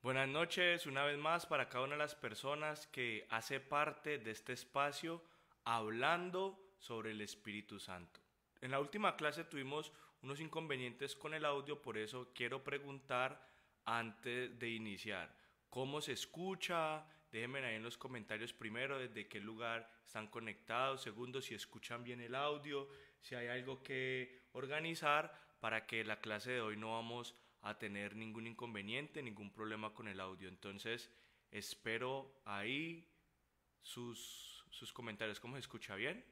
Buenas noches, una vez más para cada una de las personas que hace parte de este espacio hablando sobre el Espíritu Santo. En la última clase tuvimos unos inconvenientes con el audio, por eso quiero preguntar antes de iniciar, ¿cómo se escucha? Déjenme ahí en los comentarios primero desde qué lugar están conectados, segundo si escuchan bien el audio, si hay algo que organizar para que la clase de hoy no vamos a tener ningún inconveniente, ningún problema con el audio. Entonces, espero ahí sus comentarios. ¿Cómo se escucha bien?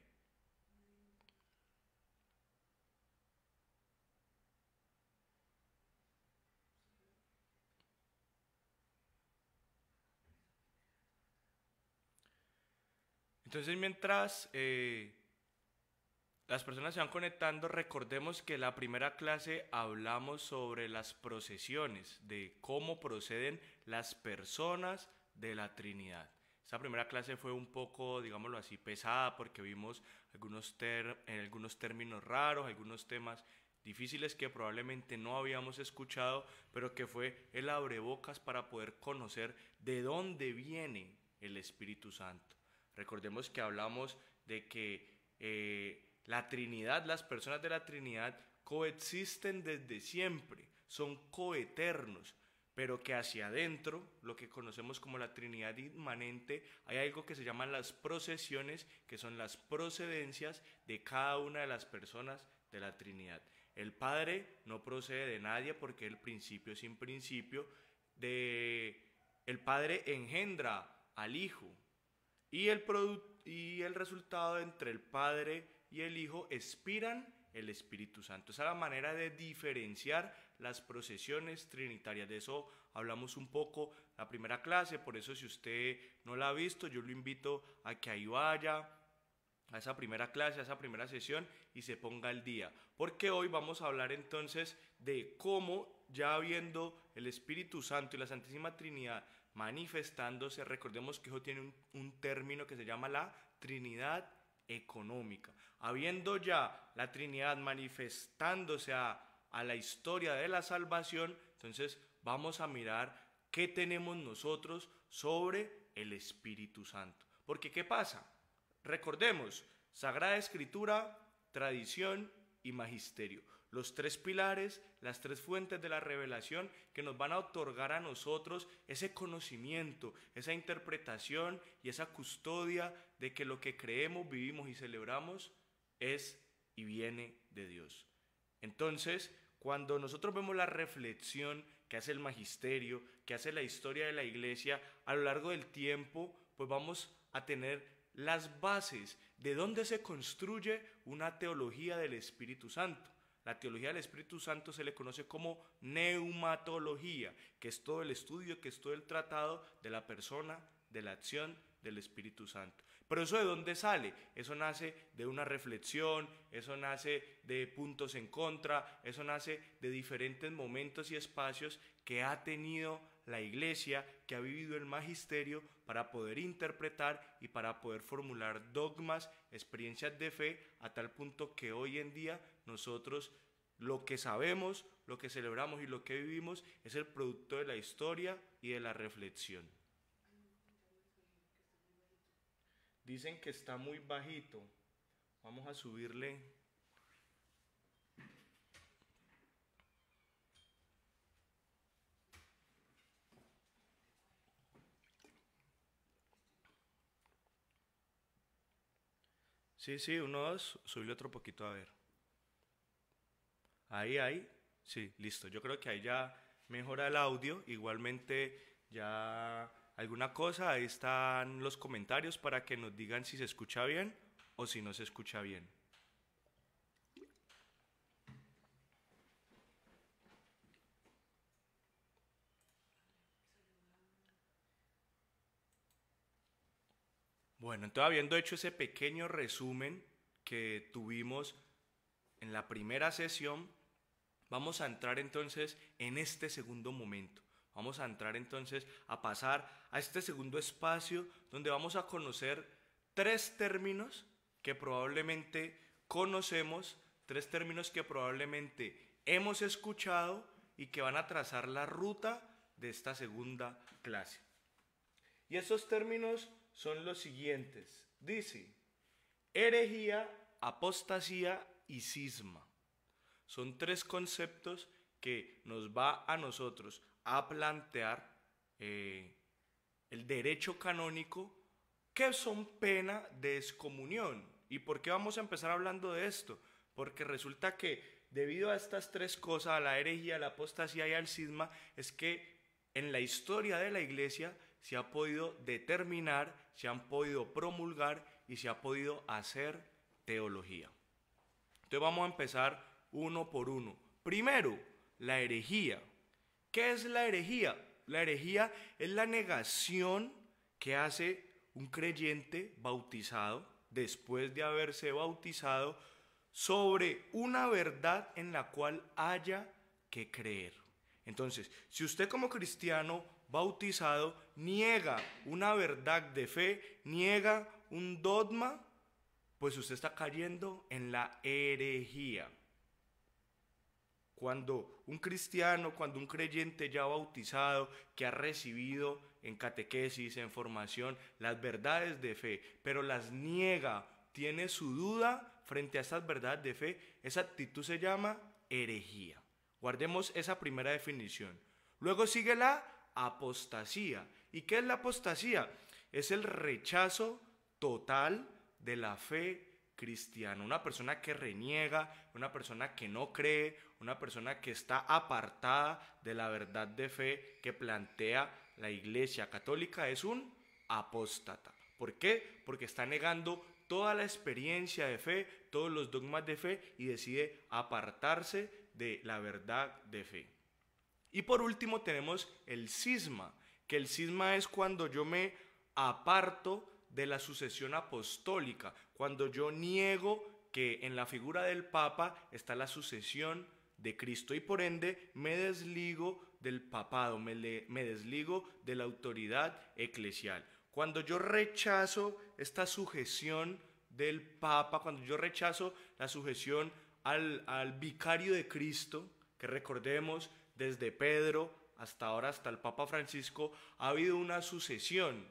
Entonces, mientras las personas se van conectando, recordemos que la primera clase hablamos sobre las procesiones, de cómo proceden las personas de la Trinidad. Esta primera clase fue un poco, digámoslo así, pesada porque vimos algunos términos raros, algunos temas difíciles que probablemente no habíamos escuchado, pero que fue el abrebocas para poder conocer de dónde viene el Espíritu Santo. Recordemos que hablamos de que la Trinidad, las personas de la Trinidad coexisten desde siempre, son coeternos, pero que hacia adentro, lo que conocemos como la Trinidad inmanente, hay algo que se llaman las procesiones, que son las procedencias de cada una de las personas de la Trinidad. El Padre no procede de nadie porque el principio sin principio. El Padre engendra al Hijo y el resultado entre el Padre y el Hijo expiran el Espíritu Santo. Esa es la manera de diferenciar las procesiones trinitarias. De eso hablamos un poco la primera clase, por eso si usted no la ha visto, yo lo invito a que ahí vaya a esa primera clase, a esa primera sesión y se ponga al día. Porque hoy vamos a hablar entonces de cómo, ya viendo el Espíritu Santo y la Santísima Trinidad manifestándose, recordemos que eso tiene un término que se llama la Trinidad económica. Habiendo ya la Trinidad manifestándose a la historia de la salvación, entonces vamos a mirar qué tenemos nosotros sobre el Espíritu Santo. Porque ¿qué pasa? Recordemos, Sagrada Escritura, tradición y magisterio. Los tres pilares, las tres fuentes de la revelación que nos van a otorgar a nosotros ese conocimiento, esa interpretación y esa custodia de que lo que creemos, vivimos y celebramos es y viene de Dios. Entonces, cuando nosotros vemos la reflexión que hace el magisterio, que hace la historia de la iglesia a lo largo del tiempo, pues vamos a tener las bases de dónde se construye una teología del Espíritu Santo. La teología del Espíritu Santo se le conoce como neumatología, que es todo el estudio, que es todo el tratado de la persona, de la acción del Espíritu Santo. Pero eso ¿de dónde sale? Eso nace de una reflexión, eso nace de puntos en contra, eso nace de diferentes momentos y espacios que ha tenido la iglesia, que ha vivido el magisterio para poder interpretar y para poder formular dogmas, experiencias de fe, a tal punto que hoy en día nosotros lo que sabemos, lo que celebramos y lo que vivimos es el producto de la historia y de la reflexión. Dicen que está muy bajito. Vamos a subirle. Sí, sí, uno, dos, subirle otro poquito a ver. Ahí, sí, listo. Yo creo que ahí ya mejora el audio. Igualmente ya alguna cosa, ahí están los comentarios para que nos digan si se escucha bien o si no se escucha bien. Bueno, entonces habiendo hecho ese pequeño resumen que tuvimos en la primera sesión, vamos a entrar entonces en este segundo momento. Vamos a entrar entonces a pasar a este segundo espacio donde vamos a conocer tres términos que probablemente conocemos, tres términos que probablemente hemos escuchado y que van a trazar la ruta de esta segunda clase. Y estos términos son los siguientes. Dice, herejía, apostasía y cisma. Son tres conceptos que nos va a nosotros a plantear el derecho canónico, que son pena de excomunión. ¿Y por qué vamos a empezar hablando de esto? Porque resulta que debido a estas tres cosas, a la herejía, a la apostasía y al cisma, es que en la historia de la iglesia se ha podido determinar, se han podido promulgar y se ha podido hacer teología. Entonces vamos a empezar uno por uno. Primero, la herejía. ¿Qué es la herejía? La herejía es la negación que hace un creyente bautizado después de haberse bautizado sobre una verdad en la cual haya que creer. Entonces, si usted como cristiano bautizado niega una verdad de fe, niega un dogma, pues usted está cayendo en la herejía. Cuando un cristiano, cuando un creyente ya bautizado, que ha recibido en catequesis, en formación, las verdades de fe, pero las niega, tiene su duda frente a estas verdades de fe, esa actitud se llama herejía. Guardemos esa primera definición. Luego sigue la apostasía. ¿Y qué es la apostasía? Es el rechazo total de la fe cristiana. Una persona que reniega, una persona que no cree, una persona que está apartada de la verdad de fe que plantea la Iglesia Católica es un apóstata. ¿Por qué? Porque está negando toda la experiencia de fe, todos los dogmas de fe y decide apartarse de la verdad de fe. Y por último tenemos el cisma, que el cisma es cuando yo me aparto de la sucesión apostólica, cuando yo niego que en la figura del Papa está la sucesión de Cristo y por ende me desligo del papado, me desligo de la autoridad eclesial. Cuando yo rechazo esta sujeción del Papa, cuando yo rechazo la sujeción al vicario de Cristo, que recordemos desde Pedro hasta ahora, hasta el Papa Francisco, ha habido una sucesión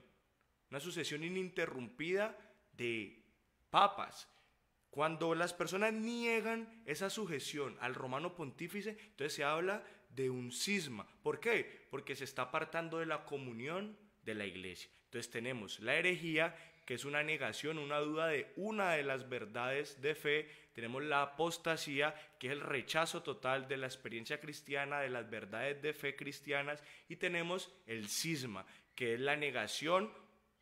ininterrumpida de papas. Cuando las personas niegan esa sujeción al romano pontífice, entonces se habla de un cisma. ¿Por qué? Porque se está apartando de la comunión de la iglesia. Entonces tenemos la herejía, que es una negación, una duda de una de las verdades de fe. Tenemos la apostasía, que es el rechazo total de la experiencia cristiana, de las verdades de fe cristianas. Y tenemos el cisma, que es la negación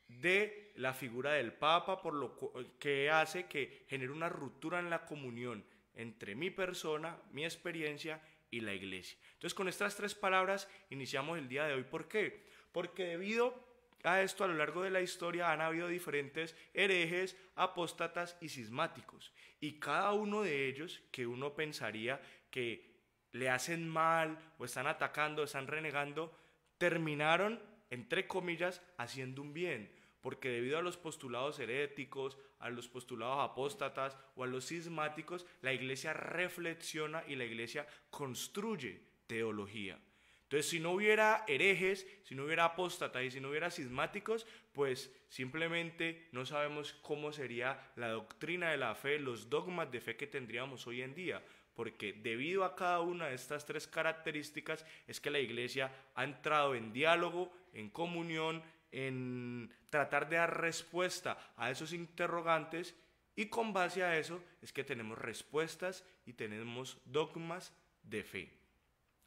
de la figura del Papa, por lo que hace que genere una ruptura en la comunión entre mi persona, mi experiencia y la iglesia. Entonces con estas tres palabras iniciamos el día de hoy. ¿Por qué? Porque debido a esto a lo largo de la historia han habido diferentes herejes, apóstatas y cismáticos, y cada uno de ellos que uno pensaría que le hacen mal o están atacando, están renegando, terminaron, entre comillas, haciendo un bien, porque debido a los postulados heréticos, a los postulados apóstatas o a los cismáticos, la iglesia reflexiona y la iglesia construye teología. Entonces, si no hubiera herejes, si no hubiera apóstatas y si no hubiera cismáticos, pues simplemente no sabemos cómo sería la doctrina de la fe, los dogmas de fe que tendríamos hoy en día, porque debido a cada una de estas tres características es que la iglesia ha entrado en diálogo, en comunión, en tratar de dar respuesta a esos interrogantes, y con base a eso es que tenemos respuestas y tenemos dogmas de fe.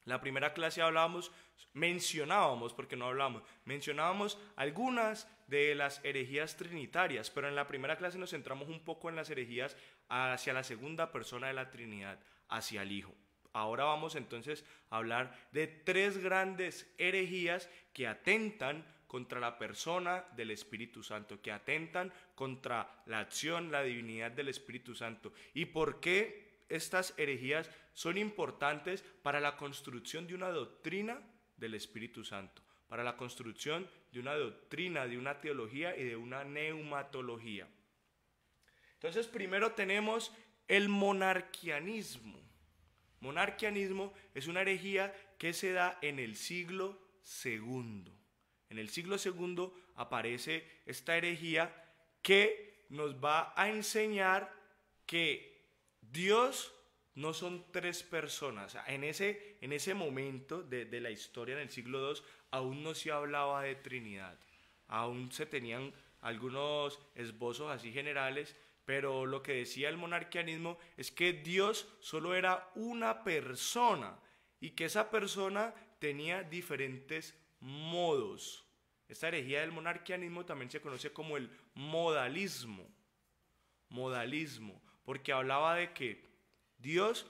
La primera clase mencionábamos algunas de las herejías trinitarias, pero en la primera clase nos centramos un poco en las herejías hacia la segunda persona de la Trinidad, hacia el Hijo. Ahora vamos entonces a hablar de tres grandes herejías que atentan contra la persona del Espíritu Santo, que atentan contra la acción, la divinidad del Espíritu Santo. ¿Y por qué estas herejías son importantes para la construcción de una doctrina del Espíritu Santo, para la construcción de una doctrina, de una teología y de una neumatología? Entonces, primero tenemos el monarquianismo. Monarquianismo es una herejía que se da en el siglo II. En el siglo II aparece esta herejía que nos va a enseñar que Dios no son tres personas. En ese momento de la historia, en el siglo II, aún no se hablaba de Trinidad. Aún se tenían algunos esbozos así generales, pero lo que decía el monarquianismo es que Dios solo era una persona y que esa persona tenía diferentes modos. Esta herejía del monarquianismo también se conoce como el modalismo, porque hablaba de que Dios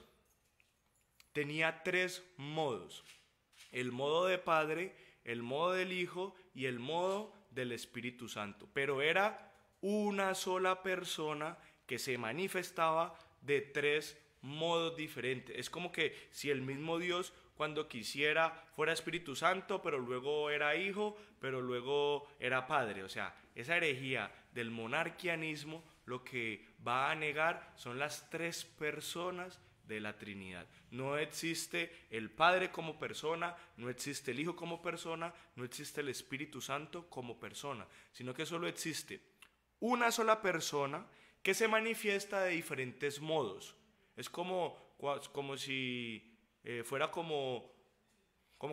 tenía tres modos: el modo de Padre, el modo del Hijo y el modo del Espíritu Santo, pero era una sola persona que se manifestaba de tres modos diferentes. Es como que si el mismo Dios, cuando quisiera, fuera Espíritu Santo, pero luego era Hijo, pero luego era Padre. O sea, esa herejía del monarquianismo lo que va a negar son las tres personas de la Trinidad. No existe el Padre como persona, no existe el Hijo como persona, no existe el Espíritu Santo como persona, sino que solo existe una sola persona que se manifiesta de diferentes modos. Es como si fuera como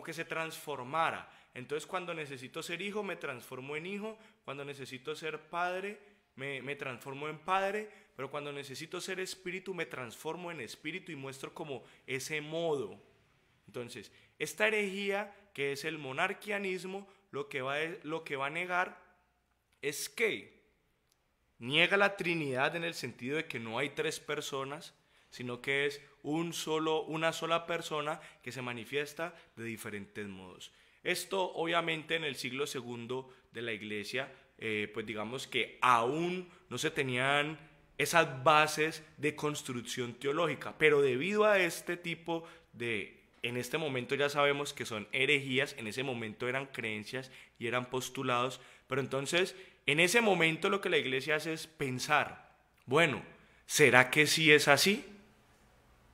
que se transformara. Entonces, cuando necesito ser hijo, me transformo en hijo. Cuando necesito ser padre, me transformo en padre. Pero cuando necesito ser espíritu, me transformo en espíritu y muestro como ese modo. Entonces, esta herejía, que es el monarquianismo, lo que va a negar es que niega la Trinidad en el sentido de que no hay tres personas, sino que es una sola persona que se manifiesta de diferentes modos. Esto obviamente en el siglo II de la Iglesia, pues digamos que aún no se tenían esas bases de construcción teológica, pero debido a este tipo en este momento ya sabemos que son herejías, en ese momento eran creencias y eran postulados, pero entonces en ese momento lo que la Iglesia hace es pensar, bueno, ¿será que sí es así?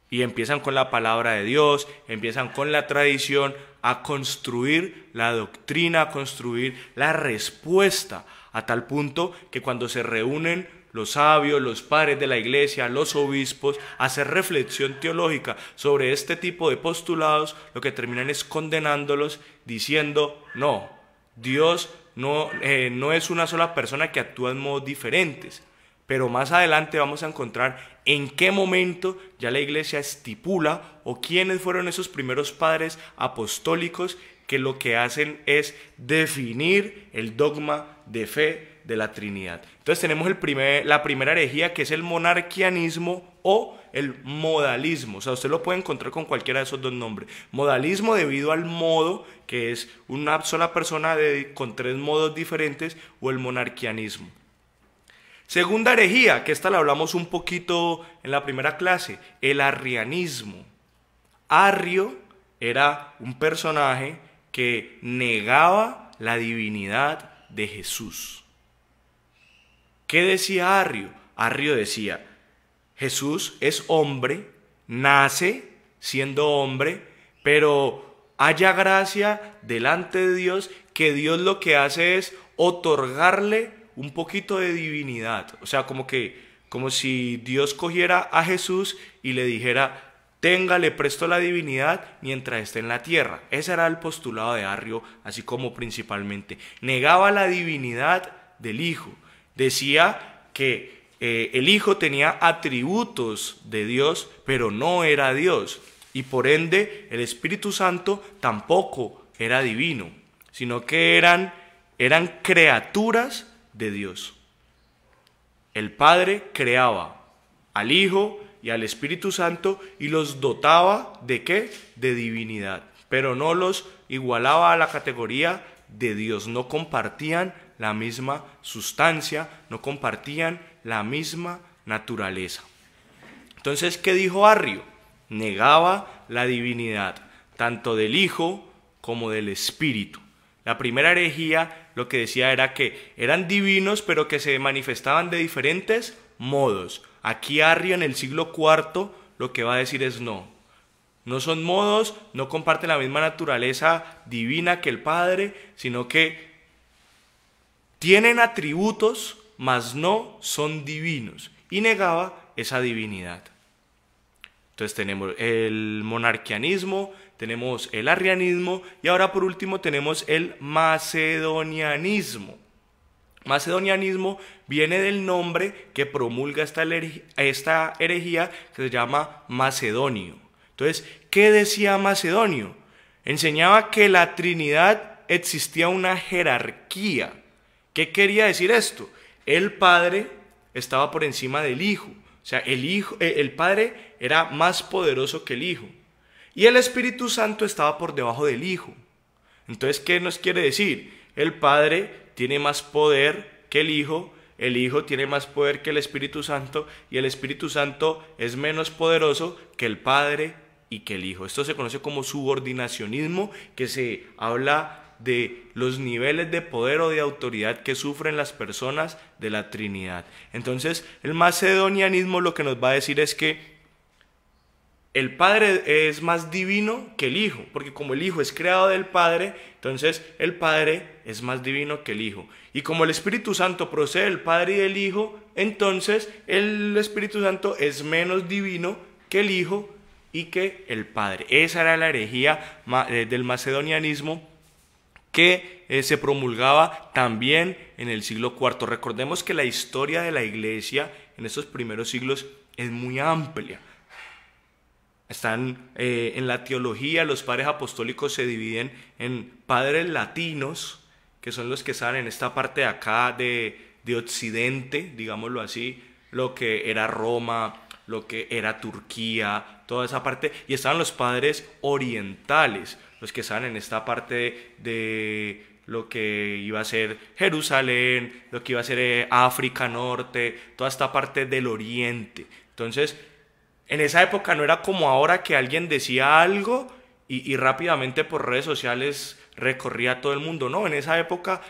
Y empiezan con la palabra de Dios, empiezan con la tradición a construir la doctrina, a construir la respuesta, a tal punto que cuando se reúnen los sabios, los padres de la Iglesia, los obispos, a hacer reflexión teológica sobre este tipo de postulados, lo que terminan es condenándolos, diciendo, no, Dios no es una sola persona que actúa en modos diferentes. Pero más adelante vamos a encontrar en qué momento ya la Iglesia estipula o quiénes fueron esos primeros padres apostólicos que lo que hacen es definir el dogma de fe de la Trinidad. Entonces tenemos la primera herejía, que es el monarquianismo o el modalismo. O sea, usted lo puede encontrar con cualquiera de esos dos nombres. Modalismo debido al modo, que es una sola persona con tres modos diferentes, o el monarquianismo. Segunda herejía, que esta la hablamos un poquito en la primera clase, el arrianismo. Arrio era un personaje que negaba la divinidad de Jesús. ¿Qué decía Arrio? Arrio decía, Jesús es hombre, nace siendo hombre, pero haya gracia delante de Dios, que Dios lo que hace es otorgarle un poquito de divinidad. O sea, como si Dios cogiera a Jesús y le dijera, tenga, le presto la divinidad mientras esté en la tierra. Ese era el postulado de Arrio, así como principalmente. Negaba la divinidad del Hijo. Decía que el Hijo tenía atributos de Dios, pero no era Dios. Y por ende, el Espíritu Santo tampoco era divino, sino que eran criaturas de Dios. El Padre creaba al Hijo y al Espíritu Santo y los dotaba ¿de qué? De divinidad, pero no los igualaba a la categoría de Dios. No compartían la misma sustancia, no compartían la misma naturaleza. Entonces, ¿qué dijo Arrio? Negaba la divinidad, tanto del Hijo como del Espíritu. La primera herejía lo que decía era que eran divinos, pero que se manifestaban de diferentes modos. Aquí Arrio en el siglo IV lo que va a decir es no. No son modos, no comparten la misma naturaleza divina que el Padre, sino que tienen atributos, mas no son divinos. Y negaba esa divinidad. Entonces tenemos el monarquianismo, tenemos el arrianismo y ahora por último tenemos el macedonianismo. Macedonianismo viene del nombre que promulga esta herejía que se llama Macedonio. Entonces, ¿qué decía Macedonio? Enseñaba que la Trinidad existía una jerarquía. ¿Qué quería decir esto? El Padre estaba por encima del Hijo. O sea, el Padre era más poderoso que el Hijo. Y el Espíritu Santo estaba por debajo del Hijo. Entonces, ¿qué nos quiere decir? El Padre tiene más poder que el Hijo tiene más poder que el Espíritu Santo y el Espíritu Santo es menos poderoso que el Padre y que el Hijo. Esto se conoce como subordinacionismo, que se habla de los niveles de poder o de autoridad que sufren las personas de la Trinidad. Entonces, el macedonianismo lo que nos va a decir es que el Padre es más divino que el Hijo, porque como el Hijo es creado del Padre, entonces el Padre es más divino que el Hijo. Y como el Espíritu Santo procede del Padre y del Hijo, entonces el Espíritu Santo es menos divino que el Hijo y que el Padre. Esa era la herejía del macedonianismo que se promulgaba también en el siglo IV. Recordemos que la historia de la Iglesia en estos primeros siglos es muy amplia. Están en la teología, los padres apostólicos se dividen en padres latinos, que son los que están en esta parte de acá de Occidente, digámoslo así, lo que era Roma, lo que era Turquía, toda esa parte, y estaban los padres orientales, los que estaban en esta parte de lo que iba a ser Jerusalén, lo que iba a ser África Norte, toda esta parte del Oriente. Entonces, en esa época no era como ahora que alguien decía algo y rápidamente por redes sociales recorría todo el mundo. No, en esa época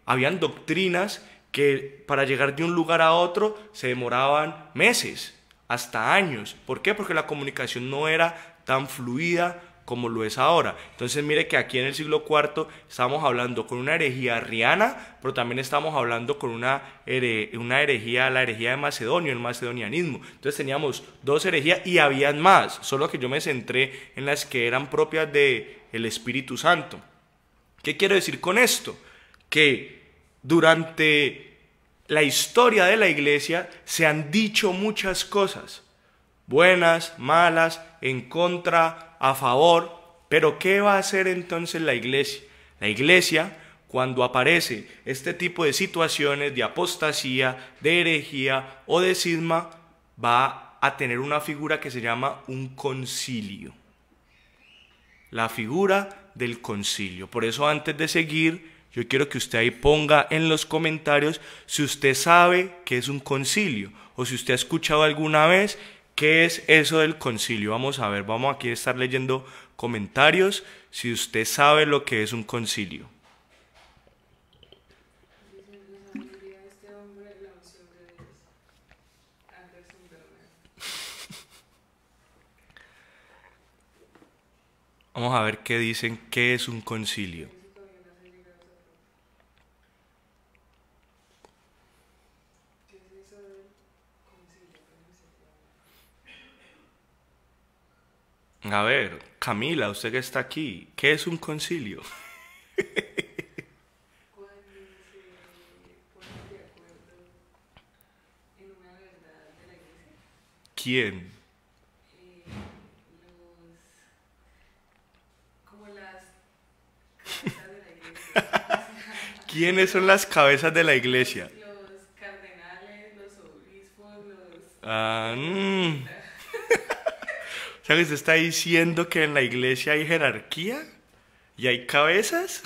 habían doctrinas que para llegar de un lugar a otro se demoraban meses, hasta años. ¿Por qué? Porque la comunicación no era tan fluida como lo es ahora. Entonces mire que aquí en el siglo IV estamos hablando con una herejía arriana, pero también estamos hablando con una herejía, la herejía de Macedonio, el macedonianismo. Entonces teníamos dos herejías y habían más, solo que yo me centré en las que eran propias del Espíritu Santo. ¿Qué quiero decir con esto? Que durante la historia de la Iglesia se han dicho muchas cosas, buenas, malas, en contra, a favor, pero ¿qué va a hacer entonces la Iglesia? La Iglesia, cuando aparece este tipo de situaciones de apostasía, de herejía o de cisma, va a tener una figura que se llama un concilio. La figura del concilio. Por eso antes de seguir, yo quiero que usted ahí ponga en los comentarios si usted sabe qué es un concilio o si usted ha escuchado alguna vez qué es eso del concilio. Vamos a ver, vamos aquí a estar leyendo comentarios si usted sabe lo que es un concilio. Vamos a ver qué dicen, qué es un concilio. A ver, Camila, usted que está aquí, ¿qué es un concilio? ¿Quién? ¿Quiénes son las cabezas de la iglesia? Los cardenales, los obispos, los... O sea, que usted está diciendo que en la iglesia hay jerarquía y hay cabezas.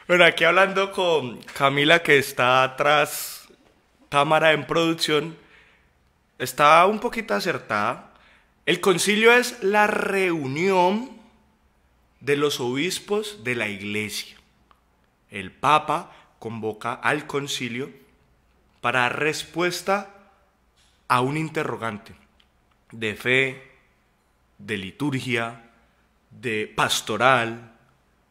Bueno, aquí hablando con Camila, que está tras cámara en producción, está un poquito acertada. El concilio es la reunión de los obispos de la iglesia. El Papa convoca al concilio para dar respuesta a un interrogante. de fe, de liturgia, de pastoral,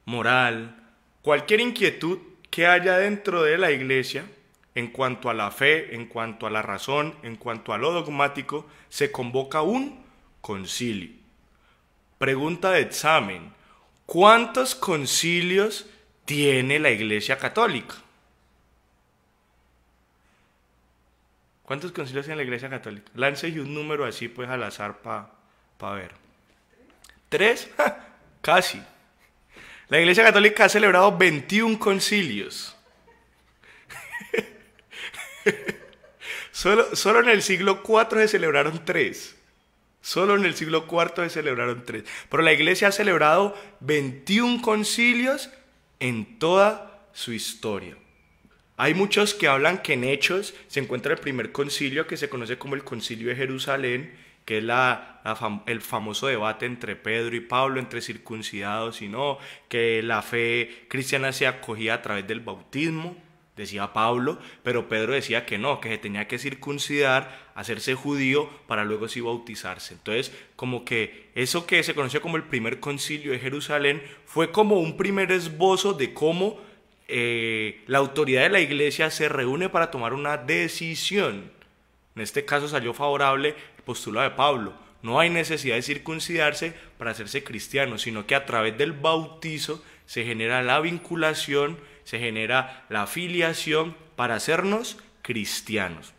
moral, cualquier inquietud que haya dentro de la iglesia, en cuanto a la fe, en cuanto a la razón, en cuanto a lo dogmático, se convoca un concilio. Pregunta de examen: ¿cuántos concilios tiene la Iglesia Católica? ¿Cuántos concilios tiene la Iglesia Católica? Lance un número así pues al azar para ver. ¿3? Casi. La Iglesia Católica ha celebrado 21 concilios. Solo en el siglo IV se celebraron 3. Solo en el siglo IV se celebraron 3. Pero la Iglesia ha celebrado 21 concilios en toda su historia. Hay muchos que hablan que en Hechos se encuentra el primer concilio, que se conoce como el Concilio de Jerusalén, que es el famoso debate entre Pedro y Pablo, entre circuncidados y no, que la fe cristiana se acogía a través del bautismo, decía Pablo, pero Pedro decía que no, que se tenía que circuncidar, hacerse judío para luego sí bautizarse. Entonces, como que eso que se conoció como el primer concilio de Jerusalén fue como un primer esbozo de cómo la autoridad de la iglesia se reúne para tomar una decisión. En este caso salió favorable el postulado de Pablo: no hay necesidad de circuncidarse para hacerse cristiano, sino que a través del bautizo se genera la vinculación, se genera la filiación para hacernos cristianos.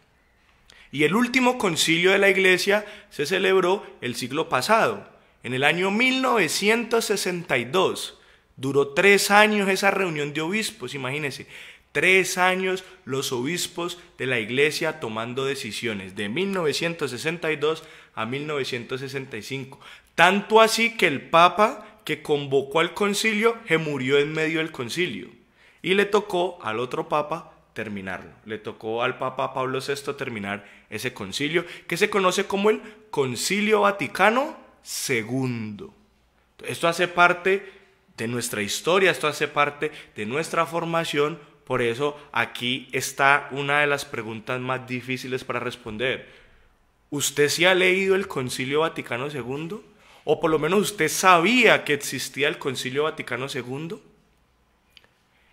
Y el último concilio de la iglesia se celebró el siglo pasado, en el año 1962. Duró 3 años esa reunión de obispos, imagínense. 3 años los obispos de la iglesia tomando decisiones, de 1962 a 1965. Tanto así que el papa que convocó al concilio se murió en medio del concilio. Y le tocó al otro papa terminarlo. Le tocó al papa Pablo VI terminar ese concilio, que se conoce como el Concilio Vaticano II. Esto hace parte de nuestra historia, esto hace parte de nuestra formación. Por eso aquí está una de las preguntas más difíciles para responder. ¿Usted sí ha leído el Concilio Vaticano II? ¿O por lo menos usted sabía que existía el Concilio Vaticano II?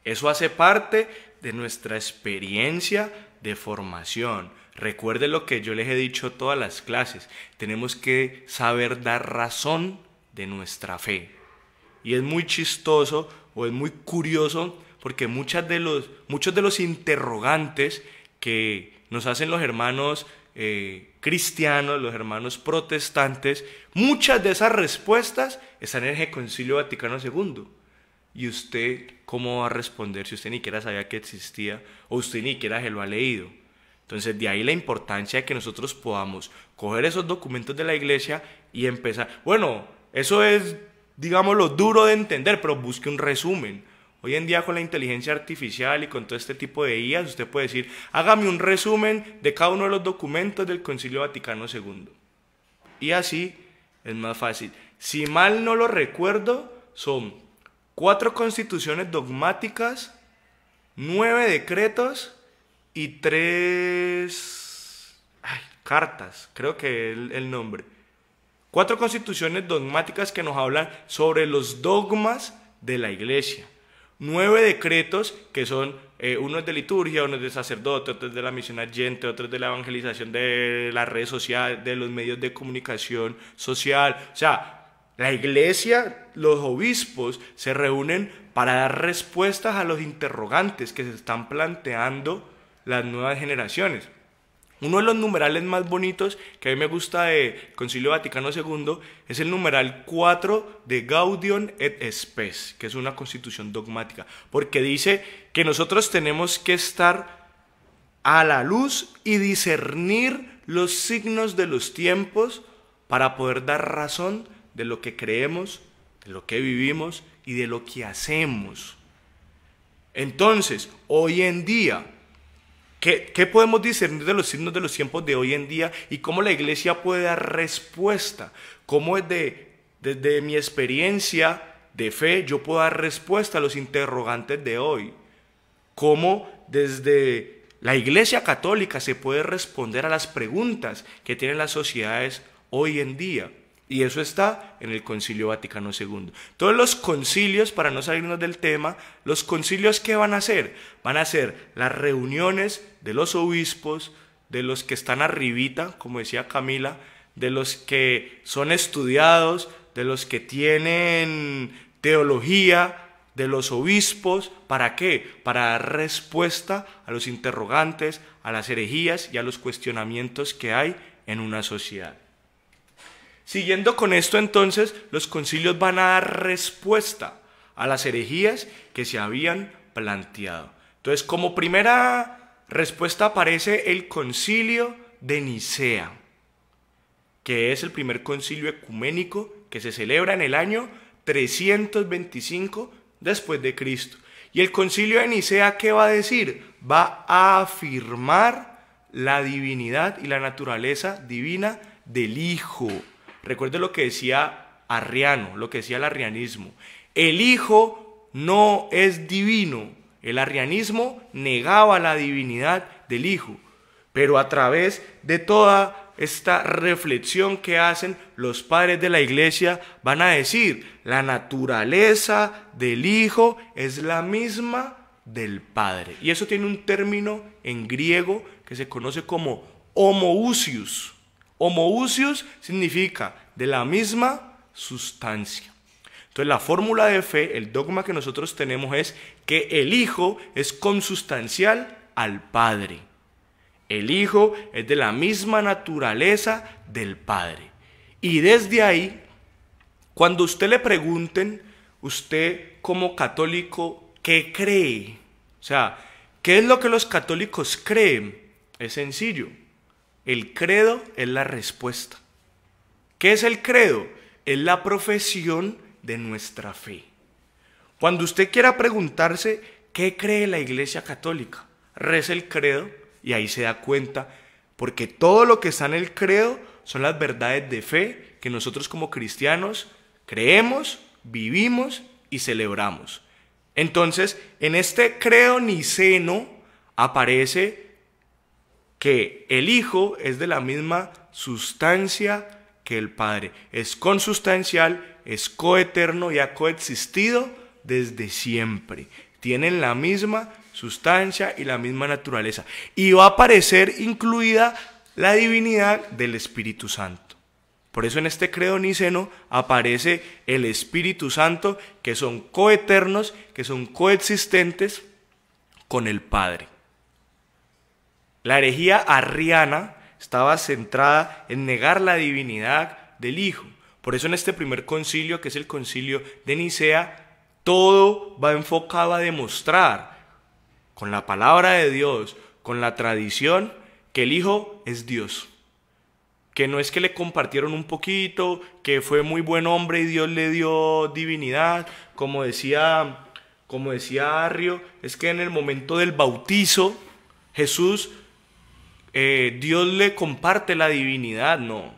Eso hace parte de nuestra experiencia de formación. Recuerde lo que yo les he dicho todas las clases: tenemos que saber dar razón de nuestra fe. Y es muy chistoso o es muy curioso porque muchos de los interrogantes que nos hacen los hermanos cristianos, los hermanos protestantes, muchas de esas respuestas están en el Concilio Vaticano II. ¿Y usted cómo va a responder si usted ni siquiera sabía que existía o usted ni siquiera se lo ha leído? Entonces, de ahí la importancia de que nosotros podamos coger esos documentos de la iglesia y empezar. Bueno, eso es, digámoslo, duro de entender, pero busque un resumen. Hoy en día con la inteligencia artificial y con todo este tipo de IAs, usted puede decir: hágame un resumen de cada uno de los documentos del Concilio Vaticano II. Y así es más fácil. Si mal no lo recuerdo, son 4 constituciones dogmáticas, 9 decretos y 3 cartas, creo que es el nombre. 4 constituciones dogmáticas que nos hablan sobre los dogmas de la iglesia. 9 decretos que son, uno es de liturgia, uno es de sacerdote, otro es de la misión agente, otro es de la evangelización de las redes sociales, de los medios de comunicación social. O sea, la iglesia, los obispos se reúnen para dar respuestas a los interrogantes que se están planteando las nuevas generaciones. Uno de los numerales más bonitos que a mí me gusta de Concilio Vaticano II es el numeral 4 de Gaudium et Spes, que es una constitución dogmática, porque dice que nosotros tenemos que estar a la luz y discernir los signos de los tiempos para poder dar razón de lo que creemos, de lo que vivimos y de lo que hacemos. Entonces, hoy en día, ¿qué podemos discernir de los signos de los tiempos de hoy en día y cómo la iglesia puede dar respuesta? ¿Cómo desde mi experiencia de fe yo puedo dar respuesta a los interrogantes de hoy? ¿Cómo desde la iglesia católica se puede responder a las preguntas que tienen las sociedades hoy en día. Y eso está en el Concilio Vaticano II. Todos los concilios, para no salirnos del tema, los concilios, ¿qué van a hacer? Van a ser las reuniones de los obispos, de los que están arribita, como decía Camila, de los que son estudiados, de los que tienen teología, de los obispos. ¿Para qué? Para dar respuesta a los interrogantes, a las herejías y a los cuestionamientos que hay en una sociedad. Siguiendo con esto, entonces, los concilios van a dar respuesta a las herejías que se habían planteado. Entonces, como primera respuesta aparece el Concilio de Nicea, que es el primer concilio ecuménico que se celebra en el año 325 después de Cristo. Y el Concilio de Nicea, ¿qué va a decir? Va a afirmar la divinidad y la naturaleza divina del Hijo. Recuerde lo que decía Arriano, lo que decía el arrianismo. El Hijo no es divino. El arrianismo negaba la divinidad del Hijo. Pero a través de toda esta reflexión que hacen los padres de la Iglesia, van a decir, la naturaleza del Hijo es la misma del Padre. Y eso tiene un término en griego que se conoce como homoousios. Homoousios significa de la misma sustancia. Entonces la fórmula de fe, el dogma que nosotros tenemos es que el Hijo es consustancial al Padre. El Hijo es de la misma naturaleza del Padre. Y desde ahí, cuando usted le pregunten, usted como católico, ¿qué cree? O sea, ¿qué es lo que los católicos creen? Es sencillo. El credo es la respuesta. ¿Qué es el credo? Es la profesión de nuestra fe. Cuando usted quiera preguntarse, ¿qué cree la Iglesia Católica? Reza el credo y ahí se da cuenta, porque todo lo que está en el credo son las verdades de fe que nosotros como cristianos creemos, vivimos y celebramos. Entonces, en este credo niceno aparece que el Hijo es de la misma sustancia que el Padre. Es consustancial, es coeterno y ha coexistido desde siempre. Tienen la misma sustancia y la misma naturaleza. Y va a aparecer incluida la divinidad del Espíritu Santo. Por eso en este credo niceno aparece el Espíritu Santo, que son coeternos, que son coexistentes con el Padre. La herejía arriana estaba centrada en negar la divinidad del Hijo. Por eso en este primer concilio, que es el concilio de Nicea, todo va enfocado a demostrar con la palabra de Dios, con la tradición, que el Hijo es Dios. Que no es que le compartieron un poquito, que fue muy buen hombre y Dios le dio divinidad, como decía Arrio, es que en el momento del bautizo, Jesús, Dios le comparte la divinidad. No,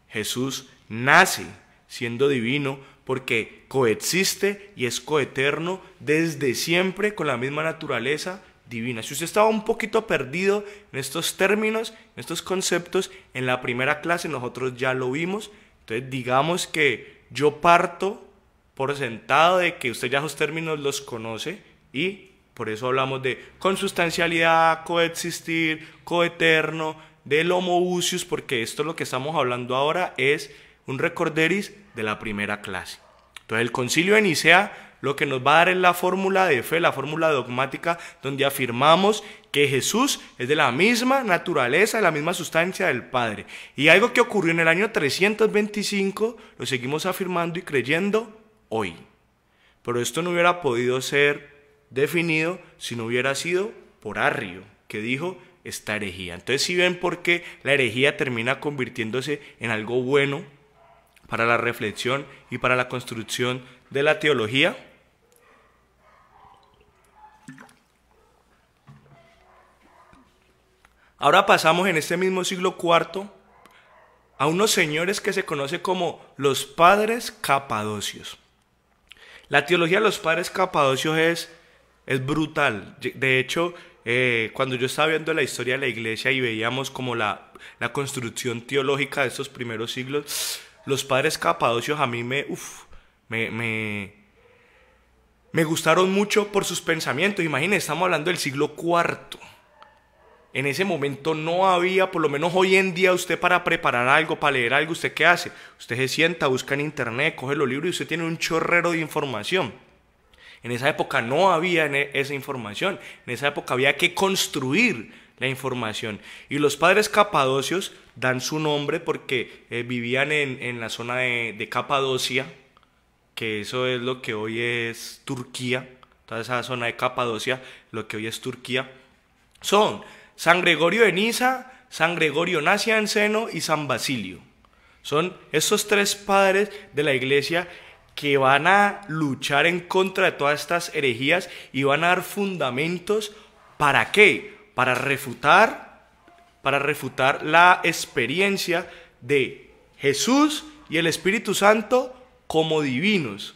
Jesús nace siendo divino porque coexiste y es coeterno desde siempre con la misma naturaleza divina. Si usted estaba un poquito perdido en estos términos, en estos conceptos, en la primera clase nosotros ya lo vimos. Entonces digamos que yo parto por sentado de que usted ya esos términos los conoce y por eso hablamos de consustancialidad, coexistir, coeterno, del homoousios, porque esto lo que estamos hablando ahora es un recorderis de la primera clase. Entonces el Concilio de Nicea lo que nos va a dar es la fórmula de fe, la fórmula dogmática, donde afirmamos que Jesús es de la misma naturaleza, de la misma sustancia del Padre. Y algo que ocurrió en el año 325, lo seguimos afirmando y creyendo hoy. Pero esto no hubiera podido ser definido si no hubiera sido por Arrio, que dijo esta herejía. Entonces, si ven por qué la herejía termina convirtiéndose en algo bueno para la reflexión y para la construcción de la teología. Ahora pasamos en este mismo siglo IV a unos señores que se conoce como los padres capadocios. La teología de los padres capadocios es brutal. De hecho, cuando yo estaba viendo la historia de la iglesia y veíamos como la construcción teológica de estos primeros siglos, los padres capadocios a mí me gustaron mucho por sus pensamientos. Imagínense, estamos hablando del siglo IV. En ese momento no había, por lo menos hoy en día, usted para preparar algo, para leer algo, ¿usted qué hace? Usted se sienta, busca en internet, coge los libros y usted tiene un chorrero de información. En esa época no había esa información. En esa época había que construir la información. Y los padres capadocios dan su nombre porque vivían en la zona de Capadocia, que eso es lo que hoy es Turquía. Toda esa zona de Capadocia, lo que hoy es Turquía, son San Gregorio de Niza, San Gregorio Nacianceno y San Basilio. Son esos tres padres de la iglesia que van a luchar en contra de todas estas herejías y van a dar fundamentos. ¿Para qué? Para refutar la experiencia de Jesús y el Espíritu Santo como divinos.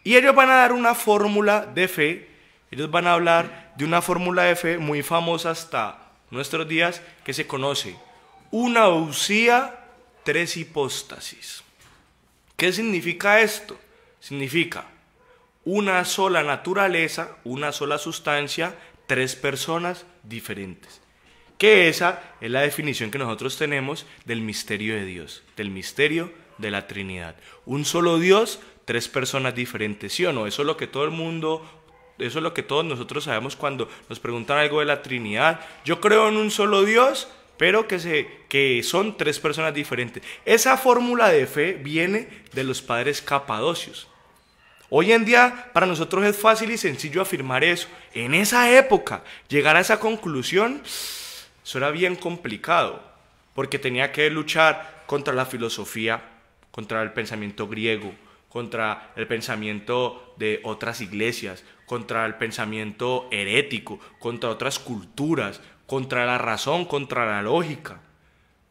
Y ellos van a dar una fórmula de fe. Ellos van a hablar de una fórmula de fe muy famosa hasta nuestros días, que se conoce: una usía, tres hipóstasis. ¿Qué significa esto? Significa una sola naturaleza, una sola sustancia, tres personas diferentes. Que esa es la definición que nosotros tenemos del misterio de Dios, del misterio de la Trinidad. Un solo Dios, tres personas diferentes, ¿sí o no? Eso es lo que todo el mundo, eso es lo que todos nosotros sabemos cuando nos preguntan algo de la Trinidad. Yo creo en un solo Dios, pero que son tres personas diferentes. Esa fórmula de fe viene de los padres capadocios. Hoy en día para nosotros es fácil y sencillo afirmar eso. En esa época, llegar a esa conclusión, eso era bien complicado, porque tenía que luchar contra la filosofía, contra el pensamiento griego, contra el pensamiento de otras iglesias, contra el pensamiento herético, contra otras culturas, contra la razón, contra la lógica,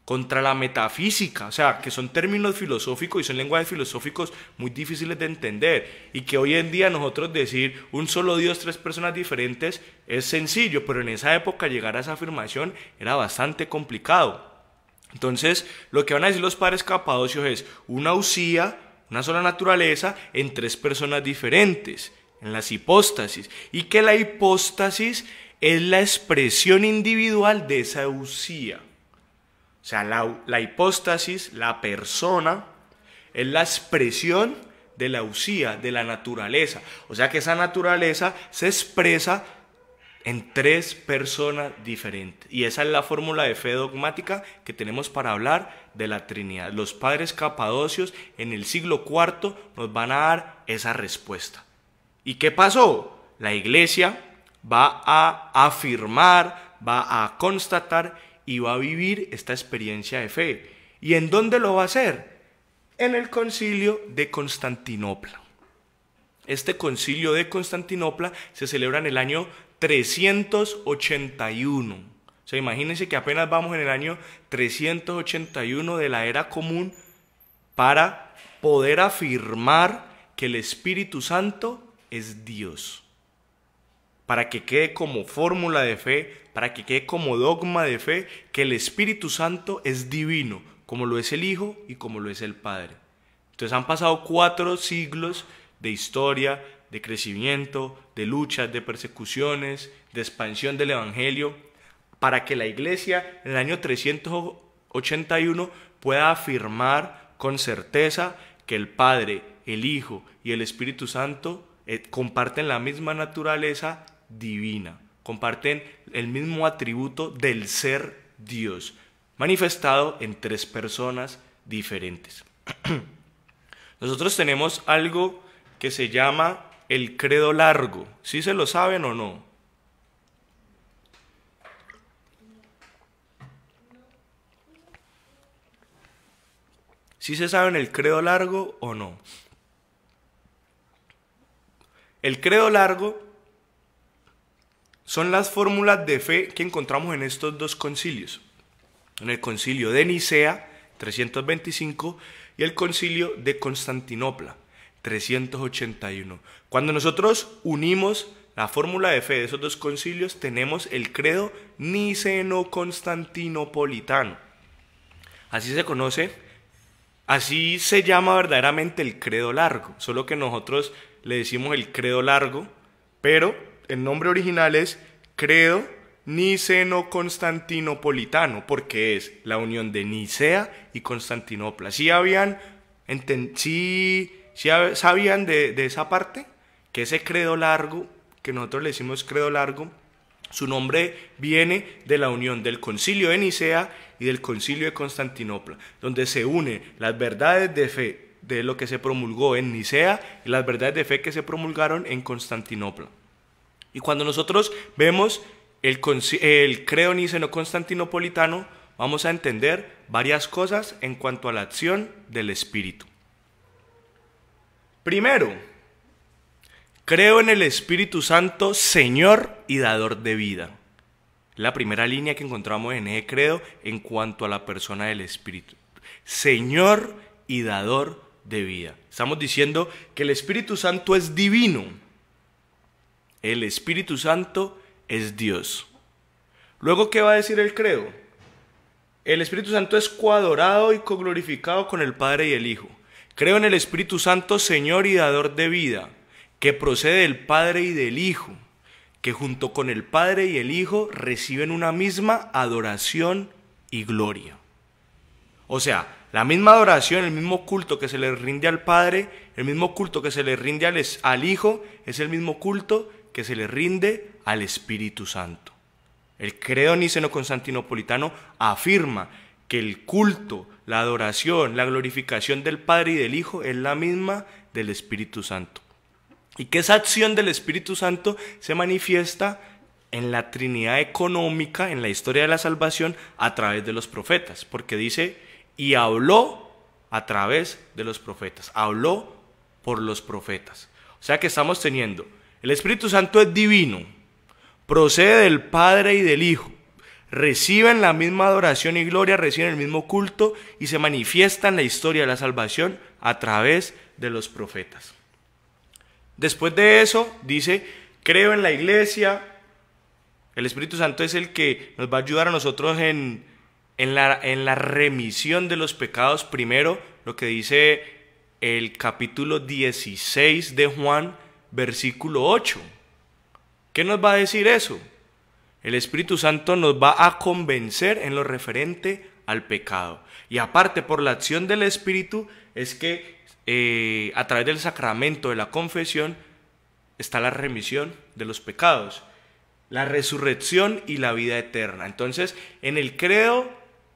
contra la metafísica, o sea, que son términos filosóficos y son lenguajes filosóficos muy difíciles de entender, y que hoy en día nosotros decir un solo Dios, tres personas diferentes es sencillo, pero en esa época llegar a esa afirmación era bastante complicado. Entonces, lo que van a decir los padres capadocios es una usía, una sola naturaleza en tres personas diferentes, en las hipóstasis, y que la hipóstasis es la expresión individual de esa usía. O sea, la hipóstasis, la persona, es la expresión de la usía, de la naturaleza. O sea que esa naturaleza se expresa en tres personas diferentes. Y esa es la fórmula de fe dogmática que tenemos para hablar de la Trinidad. Los padres capadocios en el siglo IV nos van a dar esa respuesta. ¿Y qué pasó? La iglesia va a afirmar, va a constatar y va a vivir esta experiencia de fe. ¿Y en dónde lo va a hacer? En el concilio de Constantinopla. Este concilio de Constantinopla se celebra en el año 381. O sea, imagínense que apenas vamos en el año 381 de la era común para poder afirmar que el Espíritu Santo es Dios. Para que quede como fórmula de fe, para que quede como dogma de fe, que el Espíritu Santo es divino, como lo es el Hijo y como lo es el Padre. Entonces han pasado 4 siglos de historia, de crecimiento, de luchas, de persecuciones, de expansión del Evangelio, para que la iglesia en el año 381 pueda afirmar con certeza que el Padre, el Hijo y el Espíritu Santo comparten la misma naturaleza divina, comparten el mismo atributo del ser Dios, manifestado en 3 personas diferentes. Nosotros tenemos algo que se llama el credo largo. ¿Sí se lo saben o no? ¿Sí se saben el credo largo o no? El credo largo son las fórmulas de fe que encontramos en estos 2 concilios. En el concilio de Nicea, 325, y el concilio de Constantinopla, 381. Cuando nosotros unimos la fórmula de fe de esos dos concilios, tenemos el credo niceno-constantinopolitano. Así se conoce, así se llama verdaderamente el credo largo, solo que nosotros le decimos el credo largo, pero el nombre original es credo niceno-constantinopolitano, porque es la unión de Nicea y Constantinopla. ¿Sí sabían de esa parte? Que ese credo largo, que nosotros le decimos credo largo, su nombre viene de la unión del concilio de Nicea y del concilio de Constantinopla, donde se unen las verdades de fe de lo que se promulgó en Nicea y las verdades de fe que se promulgaron en Constantinopla. Y cuando nosotros vemos el credo niceno-constantinopolitano, vamos a entender varias cosas en cuanto a la acción del Espíritu. Primero, creo en el Espíritu Santo, Señor y dador de vida. La primera línea que encontramos en ese credo en cuanto a la persona del Espíritu. Señor y dador de vida. Estamos diciendo que el Espíritu Santo es divino. El Espíritu Santo es Dios. Luego, ¿qué va a decir el credo? El Espíritu Santo es coadorado y coglorificado con el Padre y el Hijo. Creo en el Espíritu Santo, Señor y dador de vida, que procede del Padre y del Hijo, que junto con el Padre y el Hijo reciben una misma adoración y gloria. O sea, la misma adoración, el mismo culto que se le rinde al Padre, el mismo culto que se le rinde al Hijo, es el mismo culto que se le rinde al Espíritu Santo. El credo niceno-constantinopolitano afirma que el culto, la adoración, la glorificación del Padre y del Hijo es la misma del Espíritu Santo. Y que esa acción del Espíritu Santo se manifiesta en la Trinidad económica, en la historia de la salvación, a través de los profetas. Porque dice, y habló a través de los profetas. Habló por los profetas. O sea que estamos teniendo, el Espíritu Santo es divino, procede del Padre y del Hijo. Reciben la misma adoración y gloria, reciben el mismo culto y se manifiesta en la historia de la salvación a través de los profetas. Después de eso, dice, creo en la iglesia. El Espíritu Santo es el que nos va a ayudar a nosotros en la remisión de los pecados. Primero, lo que dice el capítulo 16 de Juan, versículo 8. ¿Qué nos va a decir eso? El Espíritu Santo nos va a convencer en lo referente al pecado. Y aparte, por la acción del Espíritu, es que a través del sacramento de la confesión está la remisión de los pecados, la resurrección y la vida eterna. Entonces, en el credo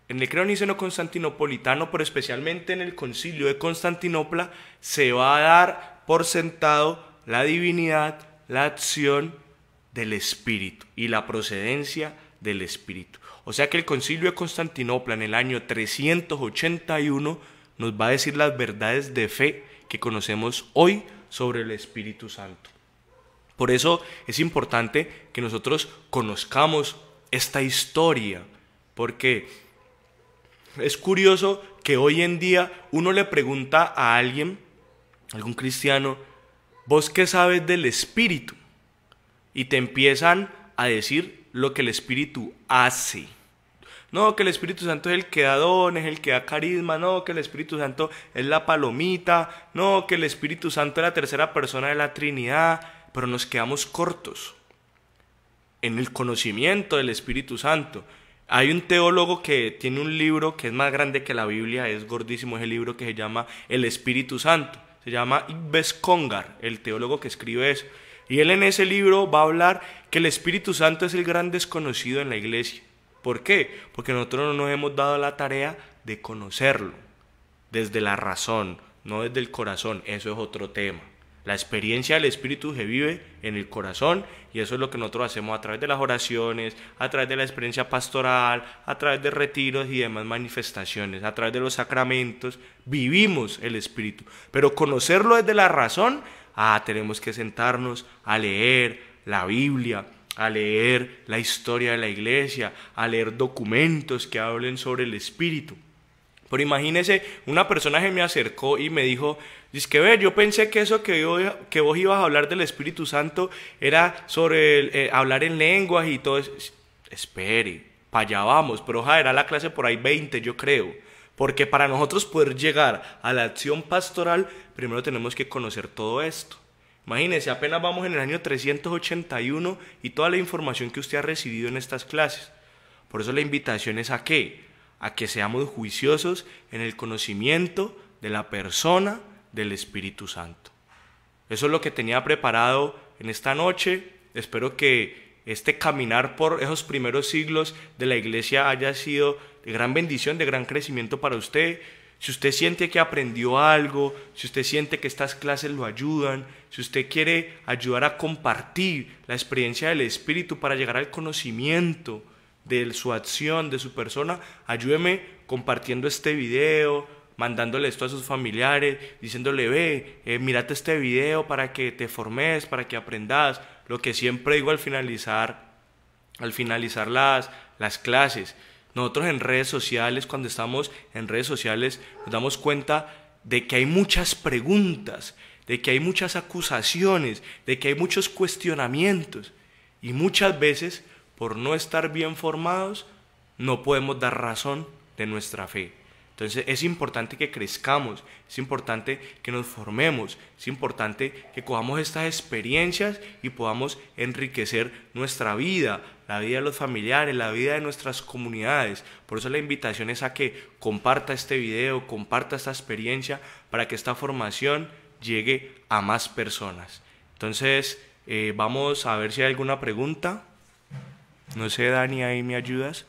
niceno-constantinopolitano, pero especialmente en el concilio de Constantinopla, se va a dar por sentado la divinidad, la acción del Espíritu y la procedencia del Espíritu. O sea que el concilio de Constantinopla en el año 381 nos va a decir las verdades de fe que conocemos hoy sobre el Espíritu Santo. Por eso es importante que nosotros conozcamos esta historia, porque es curioso que hoy en día uno le pregunta a alguien, algún cristiano, ¿vos qué sabes del Espíritu? Y te empiezan a decir lo que el Espíritu hace. No, que el Espíritu Santo es el que da dones, el que da carisma. No, que el Espíritu Santo es la palomita. No, que el Espíritu Santo es la tercera persona de la Trinidad. Pero nos quedamos cortos en el conocimiento del Espíritu Santo. Hay un teólogo que tiene un libro que es más grande que la Biblia, es gordísimo ese libro, que se llama El Espíritu Santo. Se llama Yves Congar, el teólogo que escribe eso. Y él en ese libro va a hablar que el Espíritu Santo es el gran desconocido en la iglesia. ¿Por qué? Porque nosotros no nos hemos dado la tarea de conocerlo desde la razón, no desde el corazón. Eso es otro tema. La experiencia del Espíritu se vive en el corazón y eso es lo que nosotros hacemos a través de las oraciones, a través de la experiencia pastoral, a través de retiros y demás manifestaciones, a través de los sacramentos. Vivimos el Espíritu. Pero conocerlo desde la razón, tenemos que sentarnos a leer la Biblia, a leer la historia de la iglesia, a leer documentos que hablen sobre el Espíritu. Pero imagínese una persona que me acercó y me dijo, dice que ve, yo pensé que eso que vos ibas a hablar del Espíritu Santo era sobre hablar en lenguas y todo eso. Espere, para allá vamos, pero era la clase por ahí 20 yo creo. Porque para nosotros poder llegar a la acción pastoral, primero tenemos que conocer todo esto. Imagínese, apenas vamos en el año 381 y toda la información que usted ha recibido en estas clases. Por eso la invitación es a qué? A que seamos juiciosos en el conocimiento de la persona del Espíritu Santo. Eso es lo que tenía preparado en esta noche. Espero que este caminar por esos primeros siglos de la iglesia haya sido de gran bendición, de gran crecimiento para usted. Si usted siente que aprendió algo, si usted siente que estas clases lo ayudan, si usted quiere ayudar a compartir la experiencia del Espíritu para llegar al conocimiento de su acción, de su persona, ayúdeme compartiendo este video, mandándole esto a sus familiares, diciéndole, ve, mírate este video para que te formes, para que aprendas. Lo que siempre digo al finalizar las clases. Nosotros en redes sociales, cuando estamos en redes sociales, nos damos cuenta de que hay muchas preguntas, de que hay muchas acusaciones, de que hay muchos cuestionamientos. Y muchas veces, por no estar bien formados, no podemos dar razón de nuestra fe. Entonces es importante que crezcamos, es importante que nos formemos, es importante que cojamos estas experiencias y podamos enriquecer nuestra vida, la vida de los familiares, la vida de nuestras comunidades. Por eso la invitación es a que comparta este video, comparta esta experiencia para que esta formación llegue a más personas. Entonces vamos a ver si hay alguna pregunta. No sé, Dani, ahí me ayudas.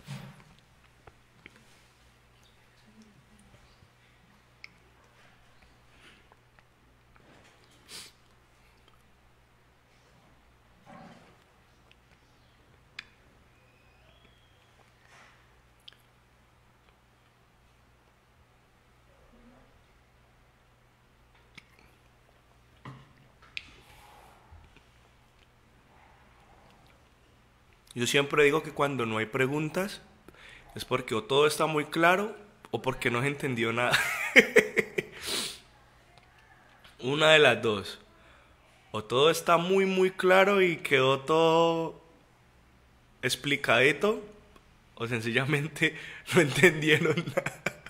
Yo siempre digo que cuando no hay preguntas es porque o todo está muy claro o porque no se entendió nada. Una de las dos. O todo está muy claro y quedó todo explicadito, o sencillamente no entendieron nada.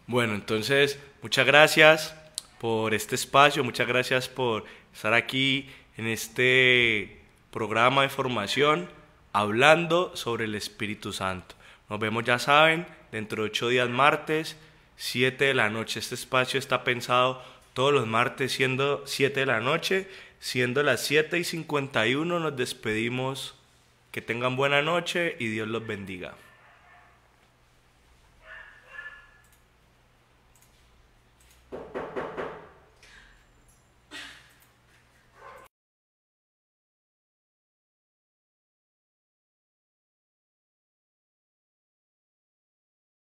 Bueno, entonces, muchas gracias por este espacio, muchas gracias por estar aquí en este programa de formación hablando sobre el Espíritu Santo. Nos vemos, ya saben, dentro de 8 días, martes, 7 de la noche. Este espacio está pensado todos los martes siendo 7 de la noche, siendo las 7:51 nos despedimos. Que tengan buena noche y Dios los bendiga.